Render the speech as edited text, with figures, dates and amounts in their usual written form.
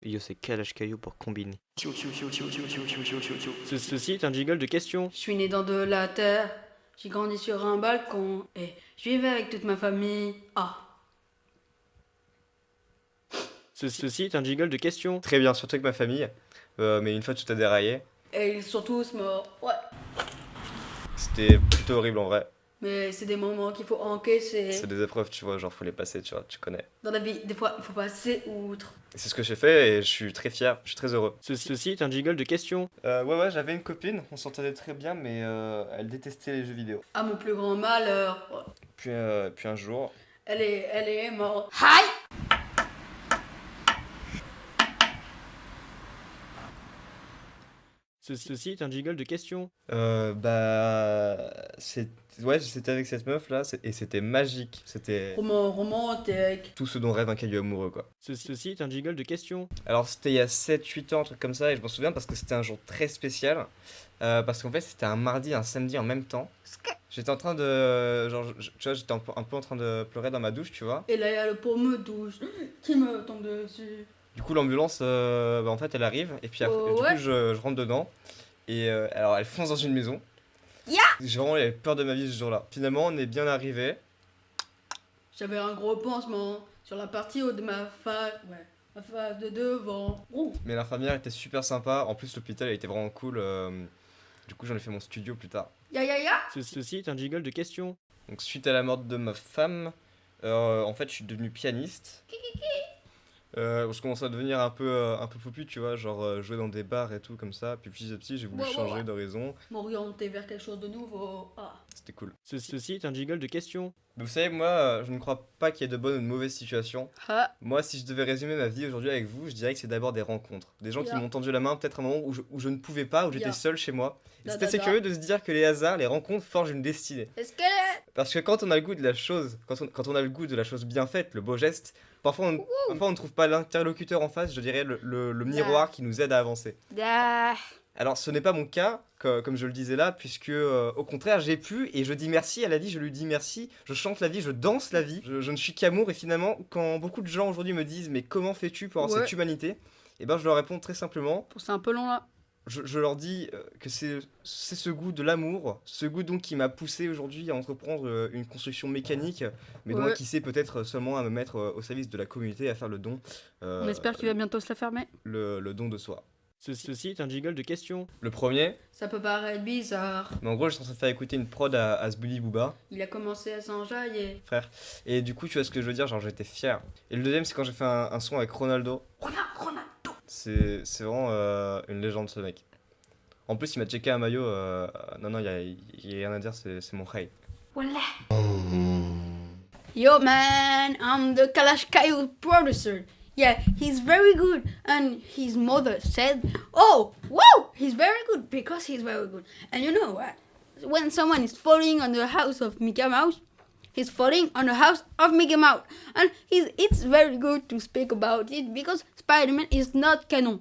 Yo, c'est calage caillou pour combiner. Ceci est un jingle de questions. Je suis né dans de la terre, j'ai grandi sur un balcon et je vivais avec toute ma famille. Ah. Ceci est un jingle de questions. Très bien, surtout avec ma famille. Mais une fois tout a déraillé, Et ils sont tous morts. Ouais. c'était plutôt horrible en vrai. Mais c'est des moments qu'il faut encaisser. C'est des épreuves, tu vois, genre faut les passer, tu vois, tu connais. Dans la vie, des fois, il faut passer outre. Et c'est ce que j'ai fait et je suis très fier, je suis très heureux. Ceci est un jingle de questions. Ouais, j'avais une copine, on s'entendait très bien, mais elle détestait les jeux vidéo. À mon plus grand malheur. Ouais. Puis un jour, Elle est morte. Aïe! Ceci est un jingle de questions. c'était avec cette meuf là, et c'était magique. C'était Romantique. tout ce dont rêve un caillou amoureux, quoi. Ceci est un jingle de questions. Alors c'était il y a 7-8 ans, un truc comme ça, et je m'en souviens parce que c'était un jour très spécial. Parce qu'en fait c'était un mardi et un samedi en même temps. J'étais en train de... tu vois, j'étais un peu en train de pleurer dans ma douche, tu vois. Et là, il y a le pommeau douche qui me tombe dessus. Du coup l'ambulance, en fait elle arrive, et puis après, Oh, du ouais. coup je rentre dedans. Et alors elle fonce dans une maison. Ya! J'ai vraiment eu peur de ma vie ce jour-là. Finalement on est bien arrivé. J'avais un gros pansement sur la partie haute de ma face. Ouais, ma face de devant. Ouh. Mais l'infirmière était super sympa. En plus l'hôpital elle était vraiment cool. Du coup j'en ai fait mon studio plus tard. Ya! Ceci est un jingle de questions. Donc suite à la mort de ma femme, en fait je suis devenu pianiste. Je commençais à devenir un peu popu, tu vois, genre jouer dans des bars et tout comme ça. Puis petit à petit j'ai voulu Ouais. changer d'horizon. M'orienter vers quelque chose de nouveau. Ah. C'était cool. Ceci est un jingle de questions. Mais vous savez, moi je ne crois pas qu'il y ait de bonnes ou de mauvaises situations. Ah. Moi si je devais résumer ma vie aujourd'hui avec vous, je dirais que c'est d'abord des rencontres. Des gens qui Yeah. m'ont tendu la main peut-être à un moment où je ne pouvais pas, où j'étais Yeah. seul chez moi. Et Da, c'était da, assez da. curieux de se dire que les hasards, les rencontres forgent une destinée. Est-ce que... Parce que quand on a le goût de la chose, quand on a le goût de la chose bien faite, le beau geste, parfois on ne trouve pas l'interlocuteur en face, je dirais le miroir qui nous aide à avancer. Ah. Alors ce n'est pas mon cas, comme je le disais là, puisque au contraire j'ai pu et je dis merci à la vie, je lui dis merci, je chante la vie, je danse la vie, je ne suis qu'amour et finalement quand beaucoup de gens aujourd'hui me disent mais comment fais-tu pour avoir Ouais. cette humanité, et ben je leur réponds très simplement, C'est un peu long là. je leur dis que c'est ce goût de l'amour, ce goût donc qui m'a poussé aujourd'hui à entreprendre une construction mécanique, mais donc Ouais. qui sait peut-être seulement à me mettre au service de la communauté, à faire le don. On espère qu'il va bientôt se la fermer. Le don de soi. Ceci est un jingle de questions. Le premier, Ça peut paraître bizarre. mais en gros je suis censé faire écouter une prod à Zbuli Booba, Il a commencé à s'enjailler. frère. Et du coup tu vois ce que je veux dire, genre j'étais fier. Et le deuxième c'est quand j'ai fait un son avec Ronaldo. Ronaldo. C'est vraiment une légende ce mec. En plus il m'a checké un maillot, non y a rien à dire, c'est mon rey. Voilà. Yo man, I'm the Kalash Caillou producer. Yeah, he's very good. And his mother said, oh, wow, he's very good because he's very good. And you know what? When someone is falling on the house of Mickey Mouse, he's falling on the house of Mickey Mouse. And it's very good to speak about it because Spider-Man is not canon.